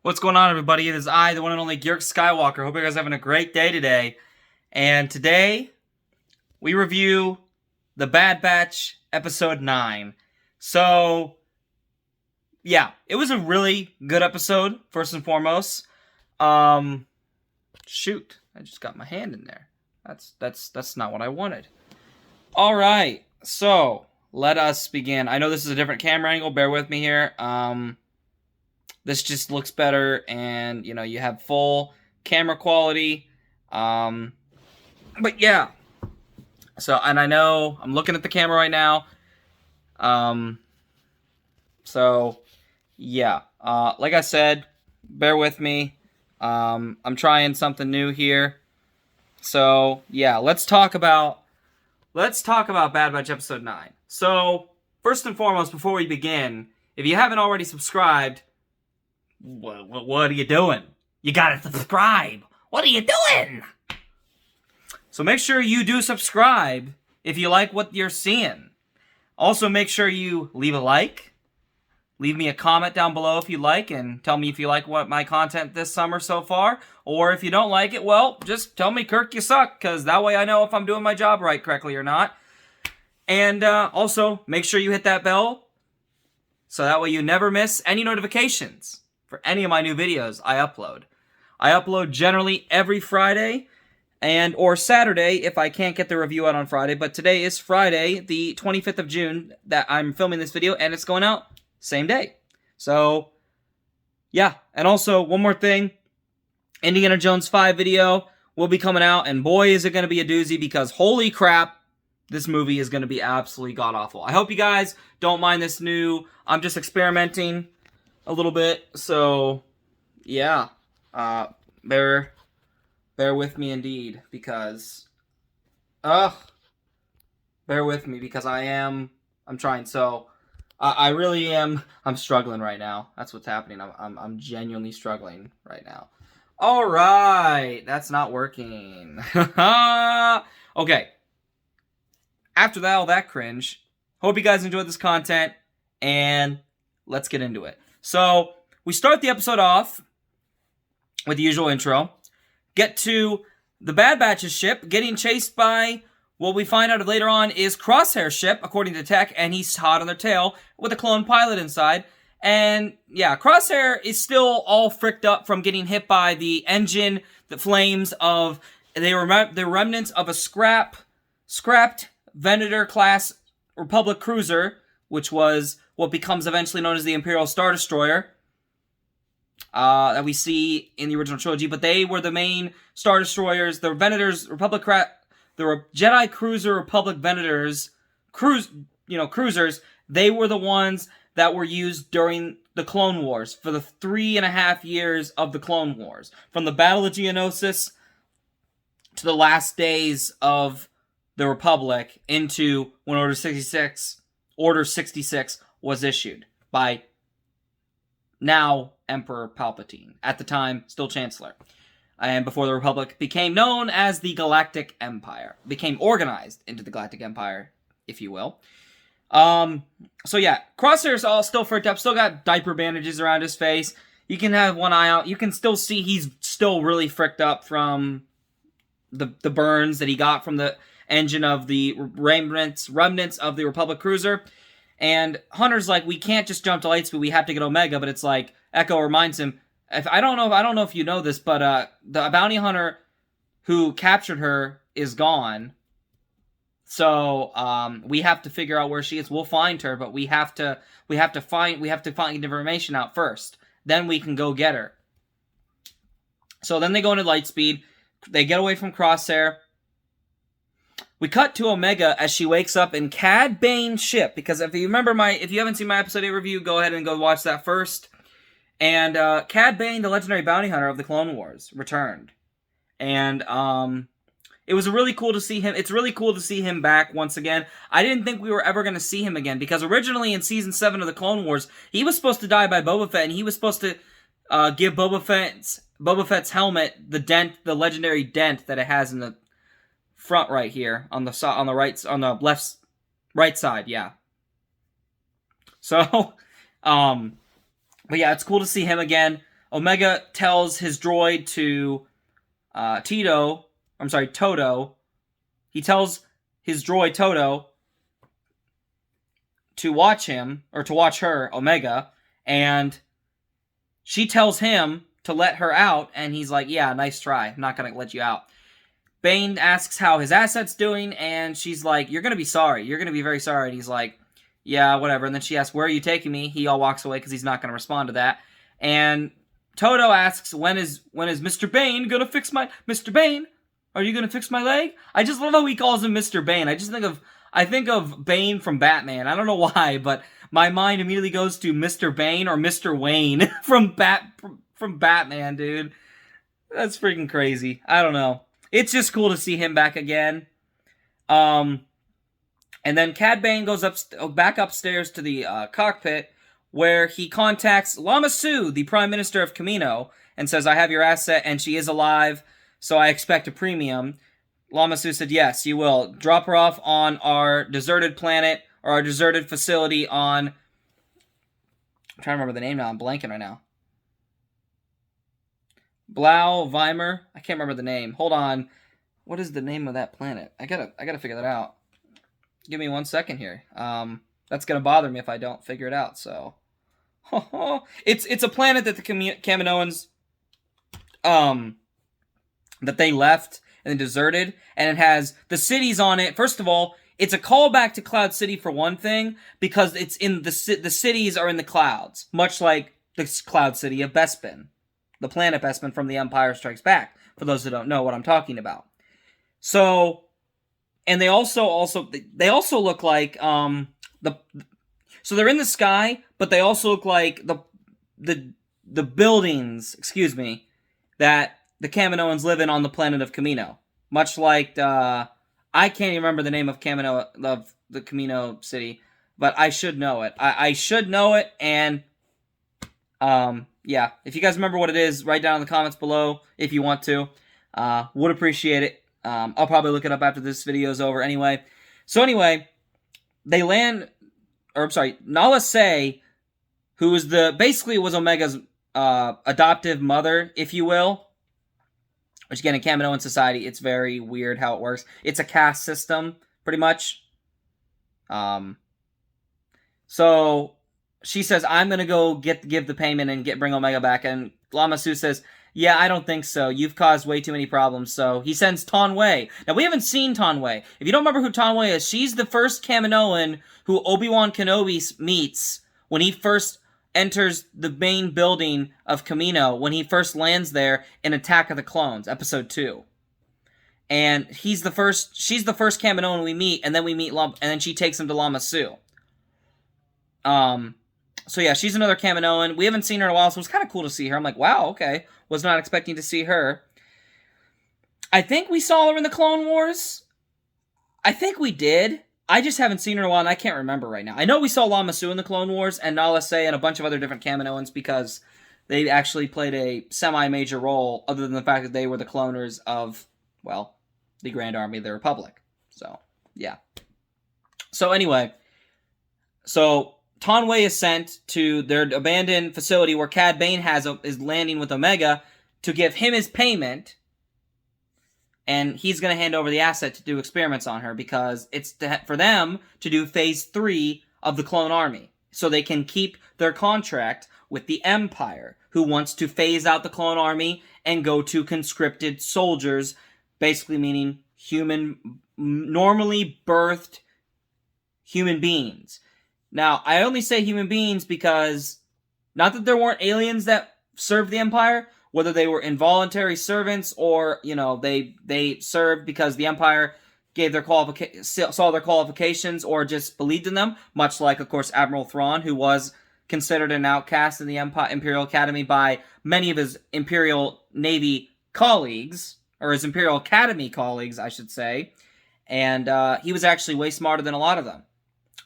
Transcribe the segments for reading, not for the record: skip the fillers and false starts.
What's going on, everybody? It is I, the one and only Georg Skywalker. Hope you guys are having a great day today. And today, we review The Bad Batch, Episode 9. So, yeah, it was a really good episode, first and foremost. Shoot, I just got my hand in there. That's not what I wanted. Alright, so, let us begin. I know this is a different camera angle, bear with me here. This just looks better, and, you know, you have full camera quality. But yeah. So, and I know, I'm looking at the camera right now. So, yeah. Like I said, bear with me. I'm trying something new here. So, yeah, let's talk about Bad Batch Episode 9. So, first and foremost, before we begin, if you haven't already subscribed, what are you doing? You gotta subscribe. What are you doing? So make sure you do subscribe if you like what you're seeing. Also, make sure you leave a like. Leave me a comment down below if you like, and tell me if you like what my content this summer so far. Or if you don't like it, well, just tell me, Kirk, you suck, because that way I know if I'm doing my job right correctly or not. And also, make sure you hit that bell, so that way you never miss any notifications for any of my new videos I upload. I upload generally every Friday or Saturday if I can't get the review out on Friday. But today is Friday, the 25th of June, that I'm filming this video, and it's going out same day. So, yeah. And also, one more thing. Indiana Jones 5 video will be coming out, and boy, is it going to be a doozy, because holy crap, this movie is going to be absolutely god-awful. I hope you guys don't mind this new... I'm just experimenting a little bit, so yeah, bear with me indeed, because bear with me, because I'm trying. So I really am. I'm struggling right now. That's what's happening. I'm genuinely struggling right now. All right, that's not working. Okay, after all that cringe, hope you guys enjoyed this content, and let's get into it. So, we start the episode off with the usual intro. Get to the Bad Batch's ship getting chased by what we find out later on is Crosshair's ship, according to Tech, and he's hot on their tail with a clone pilot inside. And, yeah, Crosshair is still all fricked up from getting hit by the engine, the flames of... the remnants of a scrapped Venator-class Republic cruiser, which was what becomes eventually known as the Imperial Star Destroyer, that we see in the original trilogy. But they were the main Star Destroyers, the Venators, the Jedi Cruiser Republic Venators, cruisers. They were the ones that were used during the Clone Wars, for the 3.5 years of the Clone Wars. From the Battle of Geonosis to the last days of the Republic, into when Order 66 was issued by now Emperor Palpatine, at the time still Chancellor, and before the Republic became known as the Galactic Empire, became organized into the Galactic Empire, if you will. So yeah, Crosshair's all still freaked up, still got diaper bandages around his face. You can have one eye out. You can still see he's still really fricked up from the burns that he got from the engine of the remnants of the Republic cruiser. And Hunter's like, we can't just jump to Lightspeed, we have to get Omega. But it's like, Echo reminds him, I don't know if you know this, but the bounty hunter who captured her is gone. So we have to figure out where she is. We'll find her, but we have to find information out first. Then we can go get her. So then they go into Lightspeed. They get away from Crosshair. We cut to Omega as she wakes up in Cad Bane's ship, because if you haven't seen my episode 8 review, go ahead and go watch that first. And Cad Bane, the legendary bounty hunter of the Clone Wars, returned. And it was really cool to see him. It's really cool to see him back once again. I didn't think we were ever going to see him again, because originally in Season 7 of the Clone Wars, he was supposed to die by Boba Fett, and he was supposed to give Boba Fett's helmet the legendary dent that it has in the front right here on the left right side, yeah. So, but yeah, it's cool to see him again. Omega tells his droid to Todo. He tells his droid Todo to watch him, or to watch her, Omega, and she tells him to let her out, and he's like, yeah, nice try. I'm not going to let you out. Bane asks how his asset's doing, and she's like, you're going to be sorry. You're going to be very sorry. And he's like, yeah, whatever. And then she asks, where are you taking me? He all walks away because he's not going to respond to that. And Todo asks, when is Mr. Bane going to fix my... Mr. Bane, are you going to fix my leg? I just love how he calls him Mr. Bane. I think of Bane from Batman. I don't know why, but my mind immediately goes to Mr. Bane or Mr. Wayne from Batman, dude. That's freaking crazy. I don't know. It's just cool to see him back again. And then Cad Bane goes back upstairs to the cockpit, where he contacts Lama Su, the Prime Minister of Kamino, and says, I have your asset, and she is alive, so I expect a premium. Lama Su said, yes, you will. Drop her off on our deserted planet, or our deserted facility on... I'm trying to remember the name now. I'm blanking right now. Blau Weimer. I can't remember the name. Hold on. What is the name of that planet? I gotta figure that out. Give me 1 second here. That's gonna bother me if I don't figure it out. So, it's a planet that the Kaminoans, that they left and deserted, and it has the cities on it. First of all, it's a callback to Cloud City for one thing, because it's in the cities are in the clouds, much like the Cloud City of Bespin. The planet Bespin from The Empire Strikes Back, for those who don't know what I'm talking about. So, and they also look like, so they're in the sky, but they also look like the buildings, that the Kaminoans live in on the planet of Kamino. Much like, I can't even remember the name of the Kamino city, but I should know it. I should know it, and, yeah, if you guys remember what it is, write down in the comments below if you want to. Would appreciate it. I'll probably look it up after this video is over anyway. So anyway, they land, Nala Se, who is basically was Omega's adoptive mother, if you will. Which again, in Kaminoan society, it's very weird how it works. It's a caste system, pretty much. So she says, I'm going to go give the payment and bring Omega back. And Lama Su says, yeah, I don't think so. You've caused way too many problems. So he sends Ton Wei. Now, we haven't seen Ton Wei. If you don't remember who Ton Wei is, she's the first Kaminoan who Obi-Wan Kenobi meets when he first enters the main building of Kamino, when he first lands there in Attack of the Clones, Episode 2. And she's the first Kaminoan we meet, and then and then she takes him to Lama Su. So yeah, she's another Kaminoan. We haven't seen her in a while, so it was kind of cool to see her. I'm like, wow, okay. Was not expecting to see her. I think we saw her in the Clone Wars. I think we did. I just haven't seen her in a while, and I can't remember right now. I know we saw Lama Su in the Clone Wars, and Nala Se and a bunch of other different Kaminoans, because they actually played a semi-major role, other than the fact that they were the cloners of, well, the Grand Army of the Republic. So, yeah. So anyway, Ton Wei is sent to their abandoned facility where Cad Bane is landing with Omega to give him his payment, and he's going to hand over the asset to do experiments on her, because it's for them to do Phase 3 of the Clone Army, so they can keep their contract with the Empire, who wants to phase out the Clone Army and go to conscripted soldiers, basically meaning normally birthed human beings. Now, I only say human beings because, not that there weren't aliens that served the Empire, whether they were involuntary servants or, they served because the Empire gave saw their qualifications or just believed in them, much like, of course, Admiral Thrawn, who was considered an outcast in the Imperial Academy by many of his Imperial Navy colleagues, or his Imperial Academy colleagues, I should say, and he was actually way smarter than a lot of them.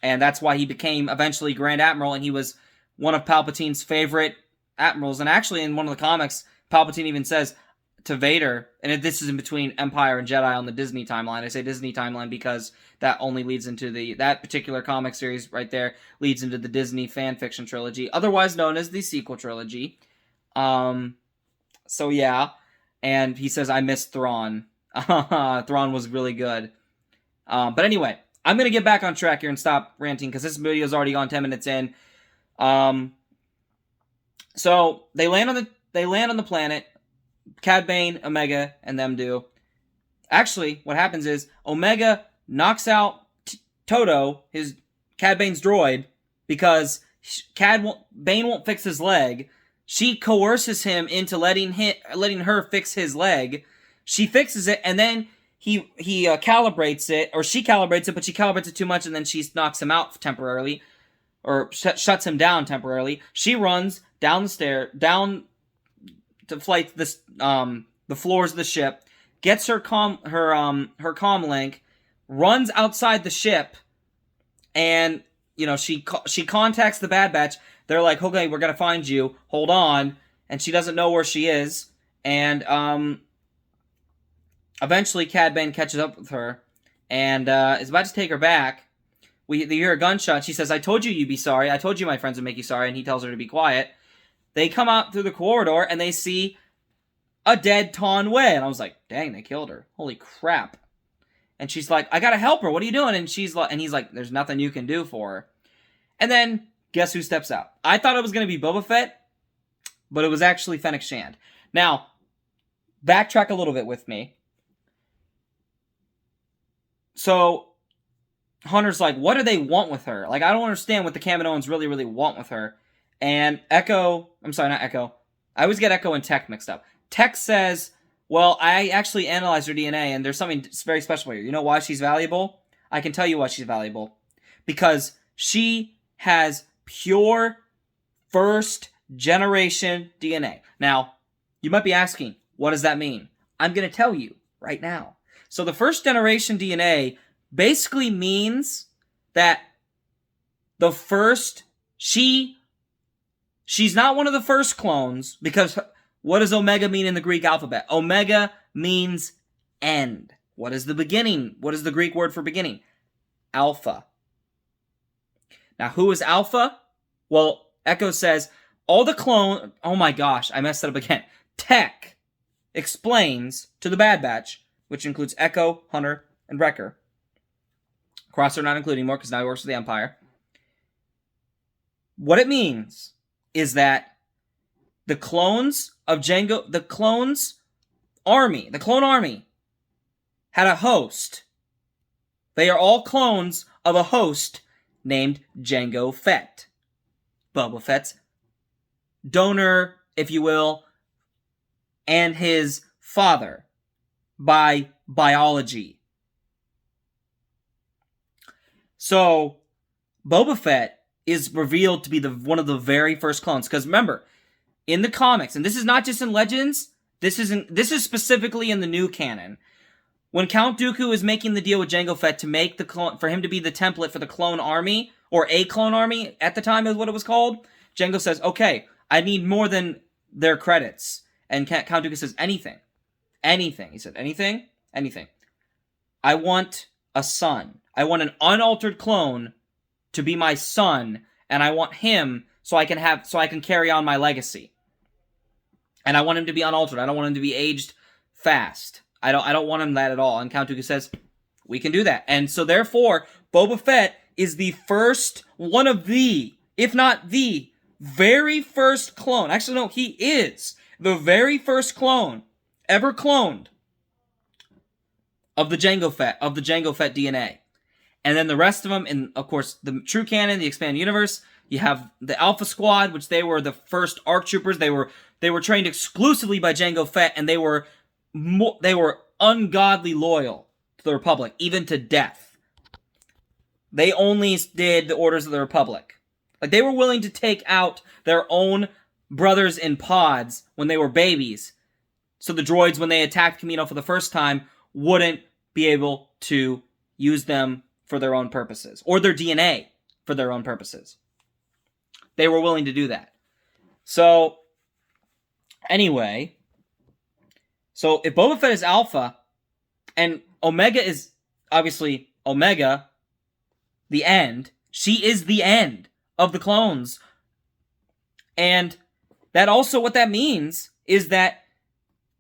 And that's why he became eventually Grand Admiral, and he was one of Palpatine's favorite admirals. And actually, in one of the comics, Palpatine even says to Vader, and this is in between Empire and Jedi on the Disney timeline. I say Disney timeline because that only leads into that particular comic series right there leads into the Disney fan fiction trilogy, otherwise known as the sequel trilogy. So yeah, and he says I miss Thrawn. Thrawn was really good. But anyway, I'm gonna get back on track here and stop ranting because this video's already gone 10 minutes in. So they land on the planet. Cad Bane, Omega, and them do. Actually, what happens is Omega knocks out Todo, his Cad Bane's droid, because Bane won't fix his leg. She coerces him into letting her fix his leg. She fixes it, and then he calibrates it, or she calibrates it, but she calibrates it too much, and then she knocks him out temporarily, or shuts him down temporarily. She runs down the stair, down to flight the floors of the ship, gets her comm link, runs outside the ship, and she contacts the Bad Batch. They're like, okay, we're gonna find you. Hold on, and she doesn't know where she is, and eventually Cad Bane catches up with her, and is about to take her back. They hear a gunshot. She says, "I told you you'd be sorry. I told you my friends would make you sorry," and he tells her to be quiet. They come out through the corridor, and they see a dead Taun We. And I was like, dang, they killed her. Holy crap. And she's like, I gotta help her. What are you doing? And he's like, there's nothing you can do for her. And then, guess who steps out? I thought it was going to be Boba Fett, but it was actually Fennec Shand. Now, backtrack a little bit with me. So, Hunter's like, what do they want with her? Like, I don't understand what the Kaminoans really, really want with her. And Echo, I'm sorry, not Echo. I always get Echo and Tech mixed up. Tech says, well, I actually analyzed her DNA, and there's something very special here. You know why she's valuable? I can tell you why she's valuable. Because she has pure first-generation DNA. Now, you might be asking, what does that mean? I'm going to tell you right now. So the first-generation DNA basically means that the first... She's not one of the first clones, because what does Omega mean in the Greek alphabet? Omega means end. What is the beginning? What is the Greek word for beginning? Alpha. Now, who is Alpha? Well, Echo says, all the clone... Oh my gosh, I messed it up again. Tech explains to the Bad Batch, which includes Echo, Hunter, and Wrecker. Crosser not including anymore, because now he works for the Empire. What it means is that the clones of Jango, the clone army, had a host. They are all clones of a host named Jango Fett. Boba Fett's donor, if you will, and his father by biology. So, Boba Fett is revealed to be one of the very first clones. Because remember, in the comics, and this is not just in Legends, this is specifically in the new canon. When Count Dooku is making the deal with Jango Fett to make the clone, for him to be the template for the clone army, or a clone army at the time is what it was called, Jango says, okay, I need more than their credits. And Count Dooku says, anything. Anything. He said, anything? Anything. I want a son. I want an unaltered clone to be my son, and I want him so I can carry on my legacy. And I want him to be unaltered. I don't want him to be aged fast. I don't want him that at all. And Count Dooku says, we can do that. And so therefore, Boba Fett is the first, one of the, if not the very first clone. Actually, no, he is the very first clone ever cloned of the Jango Fett DNA. And then the rest of them, in, of course, the true canon, the expanded universe, you have the Alpha Squad, which they were the first ARC troopers. They were trained exclusively by Jango Fett, and they were ungodly loyal to the Republic, even to death. They only did the orders of the Republic. Like, they were willing to take out their own brothers in pods when they were babies, so the droids, when they attacked Kamino for the first time, wouldn't be able to use them for their own purposes, or their DNA for their own purposes. They were willing to do that. So, anyway, so if Boba Fett is Alpha, and Omega is obviously Omega, the end, she is the end of the clones. And that also what that means is that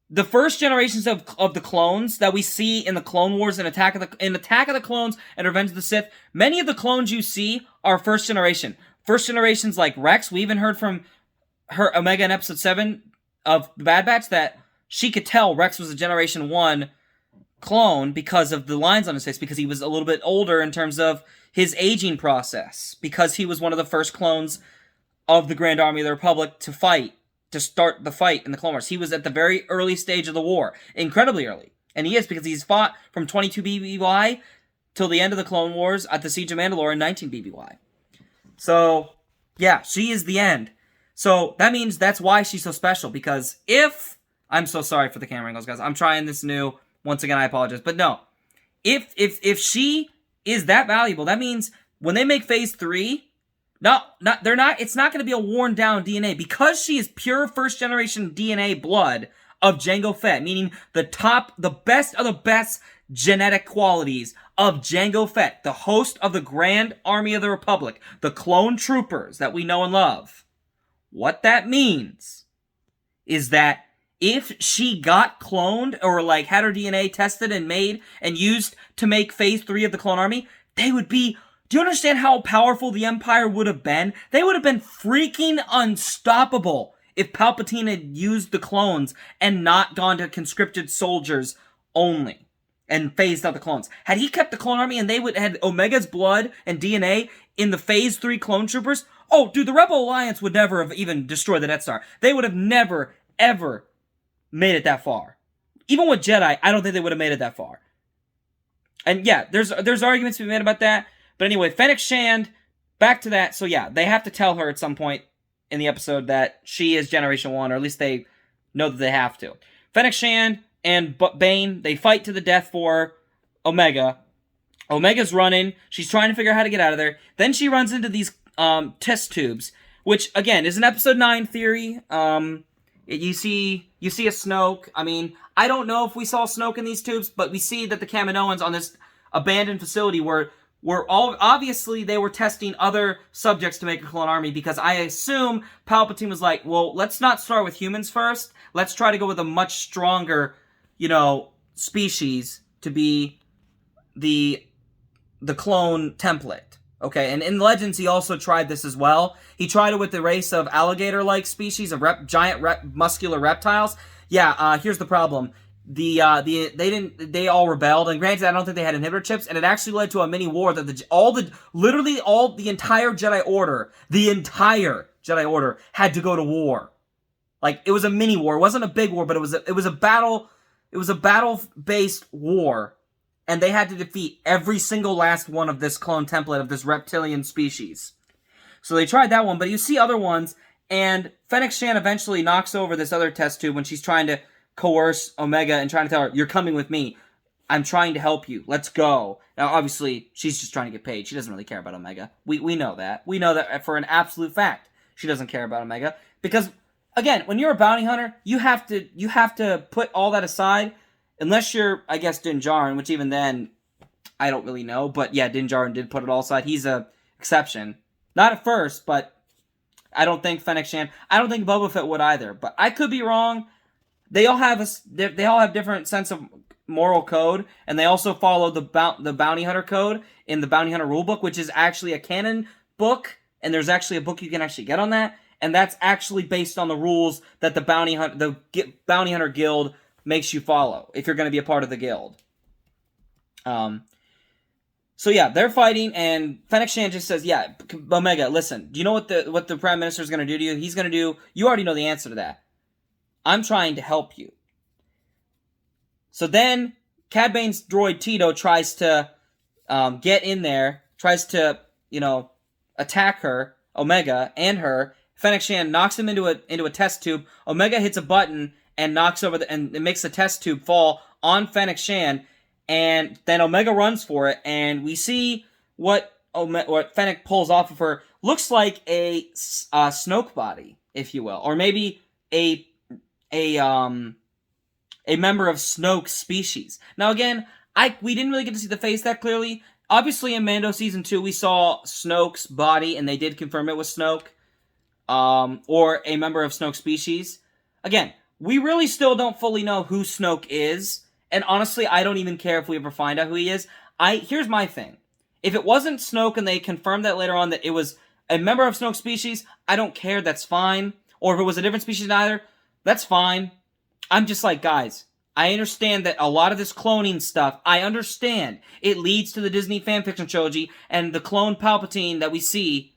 the first generations of the clones that we see in the Clone Wars and Attack of the Clones and Revenge of the Sith, many of the clones you see are first generation. First generations like Rex. We even heard from her Omega in episode 7 of the Bad Batch that she could tell Rex was a Generation 1 clone because of the lines on his face, because he was a little bit older in terms of his aging process, because he was one of the first clones of the Grand Army of the Republic to start the fight in the Clone Wars. He was at the very early stage of the war, incredibly early. And he is, because he's fought from 22 BBY till the end of the Clone Wars at the Siege of Mandalore in 19 BBY. So, yeah, she is the end. So, that means that's why she's so special, because if... I'm so sorry for the camera angles, guys. I'm trying this new. Once again, I apologize. But no, if she is that valuable, that means when they make Phase 3... it's not going to be a worn down DNA, because she is pure first generation DNA blood of Jango Fett, meaning the best of the best genetic qualities of Jango Fett, the host of the Grand Army of the Republic, the clone troopers that we know and love. What that means is that if she got cloned or like had her DNA tested and made and used to make Phase 3 of the Clone Army, they would be... Do you understand how powerful the Empire would have been? They would have been freaking unstoppable if Palpatine had used the clones and not gone to conscripted soldiers only and phased out the clones. Had he kept the Clone Army and they would had Omega's blood and DNA in the Phase 3 clone troopers, oh, dude, the Rebel Alliance would never have even destroyed the Death Star. They would have never, ever made it that far. Even with Jedi, I don't think they would have made it that far. And yeah, there's arguments to be made about that. But anyway, Fennec Shand, back to that. So yeah, they have to tell her at some point in the episode that she is Generation 1, or at least they know that they have to. Fennec Shand and Bane, they fight to the death for Omega. Omega's running. She's trying to figure out how to get out of there. Then she runs into these test tubes, which, again, is an Episode 9 theory. You see a Snoke. I mean, I don't know if we saw Snoke in these tubes, but we see that the Kaminoans on this abandoned facility were obviously they were testing other subjects to make a clone army, because I assume Palpatine was like, well, let's not start with humans first. Let's try to go with a much stronger, species to be the clone template. Okay, and in Legends, he also tried this as well. He tried it with the race of alligator-like species, of giant muscular reptiles. Yeah, here's the problem. They all rebelled, and granted, I don't think they had inhibitor chips, and it actually led to a mini war that the entire Jedi Order had to go to war. Like, it was a mini war. It wasn't a big war, but it was a battle-based war, and they had to defeat every single last one of this clone template of this reptilian species. So they tried that one, but you see other ones, and Fennec Shand eventually knocks over this other test tube when she's trying to coerce Omega and trying to tell her, you're coming with me. I'm trying to help you. Let's go. Now, obviously, she's just trying to get paid. She doesn't really care about Omega. We know that. We know that for an absolute fact. She doesn't care about Omega. Because, again, when you're a bounty hunter, you have to put all that aside. Unless you're, I guess, Din Djarin, which even then, I don't really know. But yeah, Din Djarin did put it all aside. He's a exception. Not at first, but I don't think Fennec Shand. I don't think Boba Fett would either. But I could be wrong. They all have different sense of moral code, and they also follow the bounty hunter code in the Bounty Hunter Rulebook, which is actually a canon book, and there's actually a book you can actually get on that, and that's actually based on the rules that the Bounty Hunter Guild makes you follow if you're going to be a part of the guild. So yeah, they're fighting, and Fennec Shand just says, yeah, Omega, listen, do you know what the Prime Minister is going to do to you? He's going to do, you already know the answer to that. I'm trying to help you. So then, Cad Bane's droid Tito tries to get in there, tries to, attack her, Omega, and her. Fennec Shand knocks him into a test tube. Omega hits a button and knocks over and it makes the test tube fall on Fennec Shand, and then Omega runs for it, and we see what Fennec pulls off of her. Looks like a Snoke body, if you will, or maybe a member of Snoke's species. Now again, we didn't really get to see the face that clearly. Obviously in Mando Season 2 we saw Snoke's body, and they did confirm it was Snoke. or a member of Snoke's species. Again, we really still don't fully know who Snoke is, and honestly, I don't even care if we ever find out who he is. Here's my thing. If it wasn't Snoke and they confirmed that later on that it was a member of Snoke's species, I don't care, that's fine. Or if it was a different species either, that's fine. I'm just like, guys, I understand that a lot of this cloning stuff, I understand it leads to the Disney fanfiction trilogy and the clone Palpatine that we see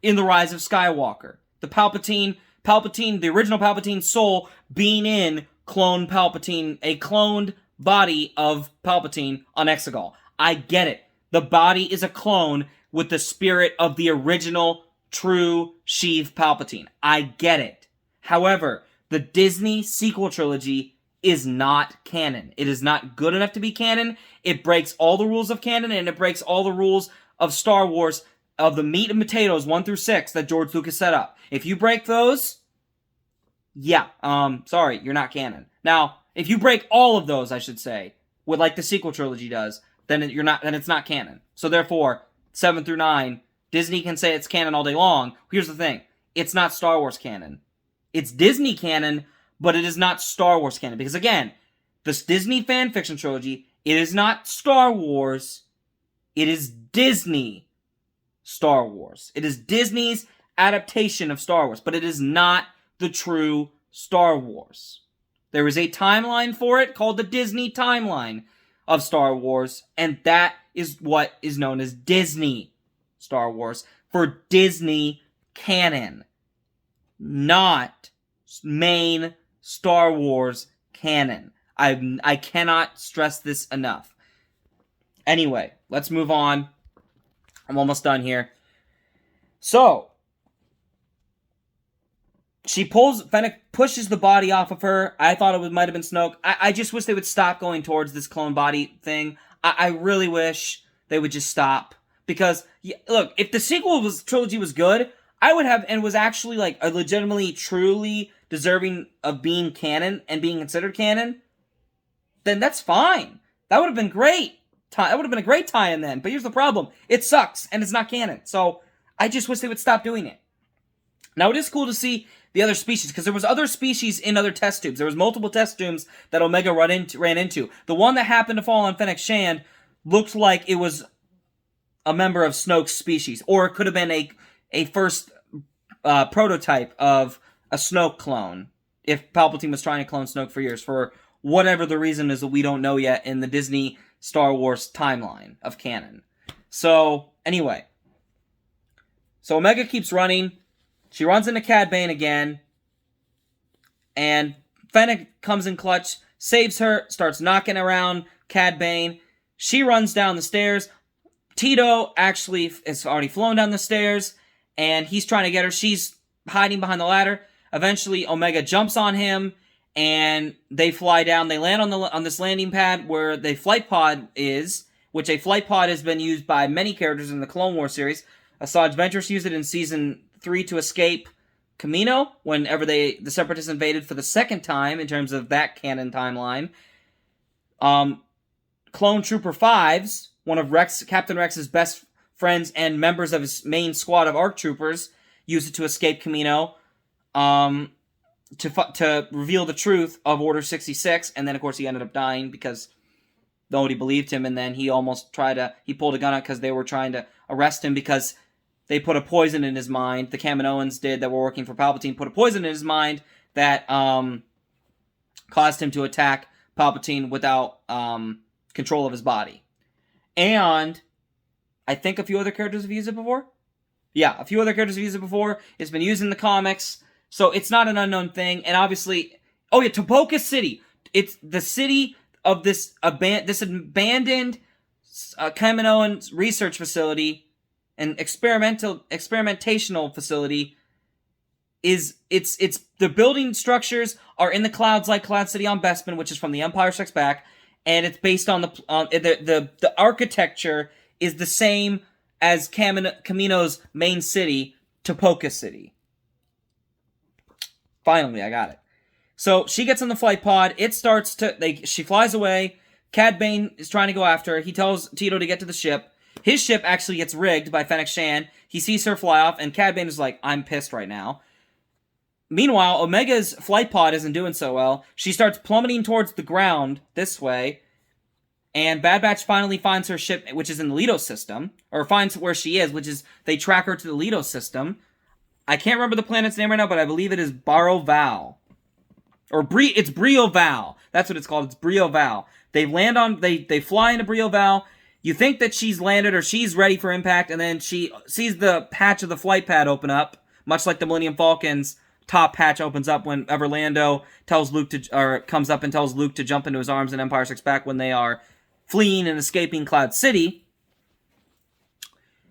in The Rise of Skywalker. The Palpatine, the original Palpatine soul being in clone Palpatine, a cloned body of Palpatine on Exegol. I get it. The body is a clone with the spirit of the original true Sheev Palpatine. I get it. However, the Disney sequel trilogy is not canon. It is not good enough to be canon. It breaks all the rules of canon, and it breaks all the rules of Star Wars, of the meat and potatoes 1 through 6 that George Lucas set up. If you break those, yeah, sorry, you're not canon. Now, if you break all of those, I should say, with like the sequel trilogy does, then it's not canon. So therefore, 7 through 9, Disney can say it's canon all day long. Here's the thing. It's not Star Wars canon. It's Disney canon, but it is not Star Wars canon. Because again, this Disney fanfiction trilogy, it is not Star Wars. It is Disney Star Wars. It is Disney's adaptation of Star Wars, but it is not the true Star Wars. There is a timeline for it called the Disney timeline of Star Wars, and that is what is known as Disney Star Wars for Disney canon, not main Star Wars canon. I cannot stress this enough. Anyway, let's move on. I'm almost done here. So, Fennec pushes the body off of her. I thought it might have been Snoke. I just wish they would stop going towards this clone body thing. I really wish they would just stop. Because, look, if the trilogy was good, I would have, and was actually like a legitimately, truly deserving of being canon and being considered canon, then that's fine. That would have been great. That would have been a great tie-in then. But here's the problem. It sucks, and it's not canon. So, I just wish they would stop doing it. Now, it is cool to see the other species, because there was other species in other test tubes. There was multiple test tubes that Omega ran into. The one that happened to fall on Fennec Shand looked like it was a member of Snoke's species, or it could have been a first prototype of a Snoke clone, if Palpatine was trying to clone Snoke for years, for whatever the reason is that we don't know yet in the Disney Star Wars timeline of canon. So, anyway. So, Omega keeps running. She runs into Cad Bane again, and Fennec comes in clutch, saves her, starts knocking around Cad Bane. She runs down the stairs. Tito actually has already flown down the stairs, and he's trying to get her. She's hiding behind the ladder. Eventually, Omega jumps on him, and they fly down. They land on this landing pad where the flight pod is, which a flight pod has been used by many characters in the Clone Wars series. Asajj Ventress used it in Season 3 to escape Kamino whenever the Separatists invaded for the second time in terms of that canon timeline. Clone Trooper 5s, one of Captain Rex's best friends and members of his main squad of ARC Troopers, used it to escape Kamino to reveal the truth of Order 66, and then of course he ended up dying because nobody believed him, and then he pulled a gun out because they were trying to arrest him because they put a poison in his mind. The Kaminoans did that were working for Palpatine put a poison in his mind that caused him to attack Palpatine without control of his body. And I think a few other characters have used it before. Yeah, a few other characters have used it before. It's been used in the comics, so it's not an unknown thing. And obviously, Topoka City. It's the city of this abandoned Kaminoan research facility. An experimentational facility it's the building structures are in the clouds like Cloud City on Bespin, which is from The Empire Strikes Back, and it's based on the architecture is the same as Kamino's main city, Topoka City. Finally, I got it. So she gets on the flight pod. She flies away. Cad Bane is trying to go after her. He tells Tito to get to the ship. his ship actually gets rigged by Fennec Shand. He sees her fly off, and Cad Bane is like, I'm pissed right now. Meanwhile, Omega's flight pod isn't doing so well. She starts plummeting towards the ground this way, and Bad Batch finally finds her ship, which is in the Leto system, or finds where she is, which is, they track her to the Leto system. I can't remember the planet's name right now, but I believe it is Baro Val. Or it's Brio Val. That's what it's called. It's Brio Val. They fly into Brio Val. You think that she's landed or she's ready for impact, and then she sees the patch of the flight pad open up, much like the Millennium Falcon's top patch opens up whenever Lando comes up and tells Luke to jump into his arms in Empire Strikes Back when they are fleeing and escaping Cloud City.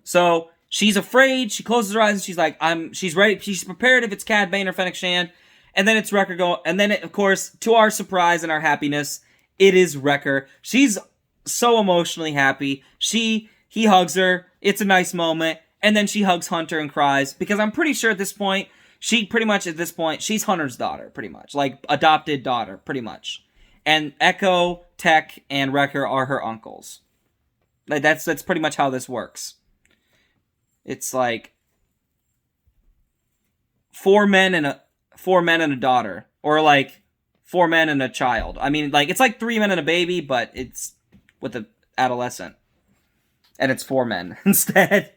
So she's afraid. She closes her eyes and she's like, she's ready. She's prepared if it's Cad Bane or Fennec Shand. And then it's Wrecker and then of course, to our surprise and our happiness, it is Wrecker. She's so emotionally happy. He hugs her. It's a nice moment. And then she hugs Hunter and cries because I'm pretty sure at this point, she's Hunter's daughter, pretty much. Like, adopted daughter, pretty much. And Echo, Tech, and Wrecker are her uncles. Like, that's pretty much how this works. It's like 4 men and a daughter. Or like 4 men and a child. I mean, like, it's like 3 men and a baby, but it's with an adolescent. And it's 4 men instead.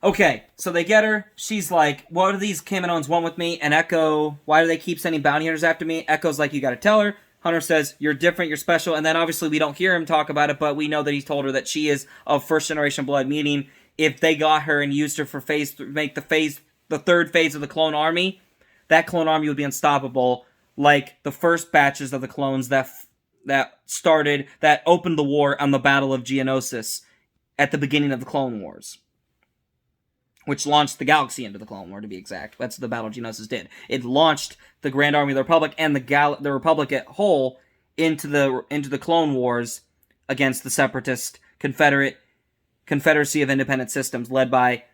Okay, so they get her. She's like, what do these Kaminoans want with me? And Echo, why do they keep sending bounty hunters after me? Echo's like, you gotta tell her. Hunter says, you're different, you're special. And then obviously we don't hear him talk about it, but we know that he's told her that she is of first generation blood, meaning if they got her and used her for the third phase of the clone army, that clone army would be unstoppable, like the first batches of the clones that opened the war on the Battle of Geonosis at the beginning of the Clone Wars. Which launched the galaxy into the Clone War, to be exact. That's what the Battle of Geonosis did. It launched the Grand Army of the Republic and the Republic at whole into the Clone Wars against the separatist Confederacy of Independent Systems led by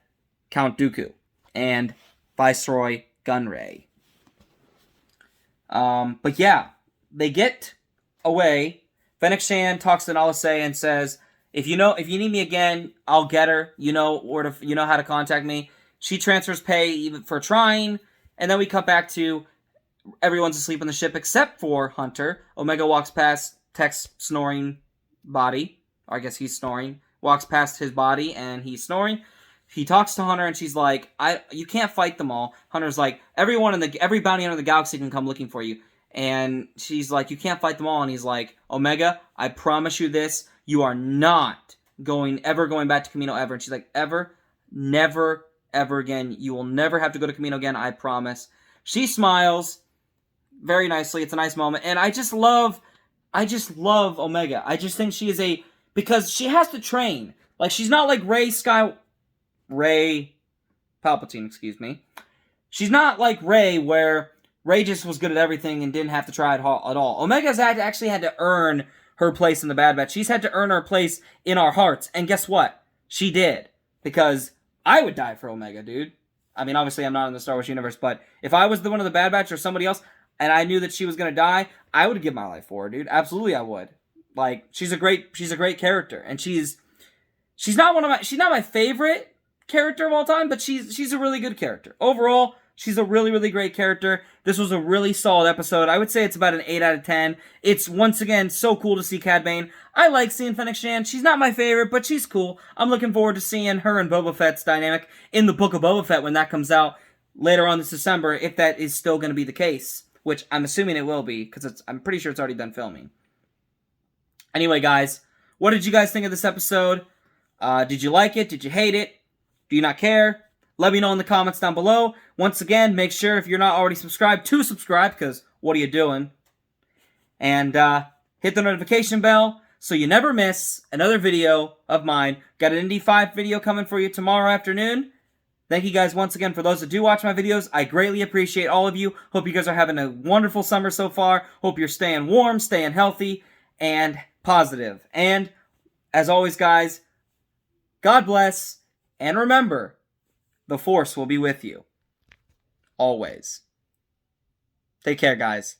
Count Dooku and Viceroy Gunray. But yeah, they get away. Fennec Shand talks to Nala Se and says, if you need me again, I'll get her. You know how to contact me. She transfers pay even for trying, and then we cut back to everyone's asleep on the ship except for Hunter. Omega walks past Tech's snoring body. Or I guess he's snoring. Walks past his body and he's snoring. He talks to Hunter and she's like, you can't fight them all. Hunter's like, every bounty hunter in the galaxy can come looking for you. And she's like, you can't fight them all. And he's like, Omega, I promise you this. You are not ever going back to Kamino ever. And she's like, ever? Never, ever again. You will never have to go to Kamino again, I promise. She smiles very nicely. It's a nice moment. And I just love Omega. I just think she is because she has to train. Like, she's not like Rey Palpatine, excuse me. She's not like Rey, where Rey just was good at everything and didn't have to try at all. Omega's actually had to earn her place in the Bad Batch. She's had to earn her place in our hearts. And guess what? She did. Because I would die for Omega, dude. I mean, obviously I'm not in the Star Wars universe, but if I was the one of the Bad Batch or somebody else, and I knew that she was going to die, I would give my life for her, dude. Absolutely I would. Like, she's a great character. And she's not my favorite character of all time, but she's a really good character. Overall, she's a really, really great character. This was a really solid episode. I would say it's about an 8 out of 10. It's, once again, so cool to see Cad Bane. I like seeing Fennec Shand. She's not my favorite, but she's cool. I'm looking forward to seeing her and Boba Fett's dynamic in the Book of Boba Fett when that comes out later on this December, if that is still going to be the case. Which I'm assuming it will be, because I'm pretty sure it's already done filming. Anyway, guys, what did you guys think of this episode? Did you like it? Did you hate it? Do you not care? Let me know in the comments down below. Once again, make sure if you're not already subscribed to subscribe, because what are you doing? And hit the notification bell so you never miss another video of mine. Got an Indy 5 video coming for you tomorrow afternoon. Thank you guys once again for those that do watch my videos. I greatly appreciate all of you. Hope you guys are having a wonderful summer so far. Hope you're staying warm, staying healthy, and positive. And as always, guys, God bless, and remember, the Force will be with you. Always. Take care, guys.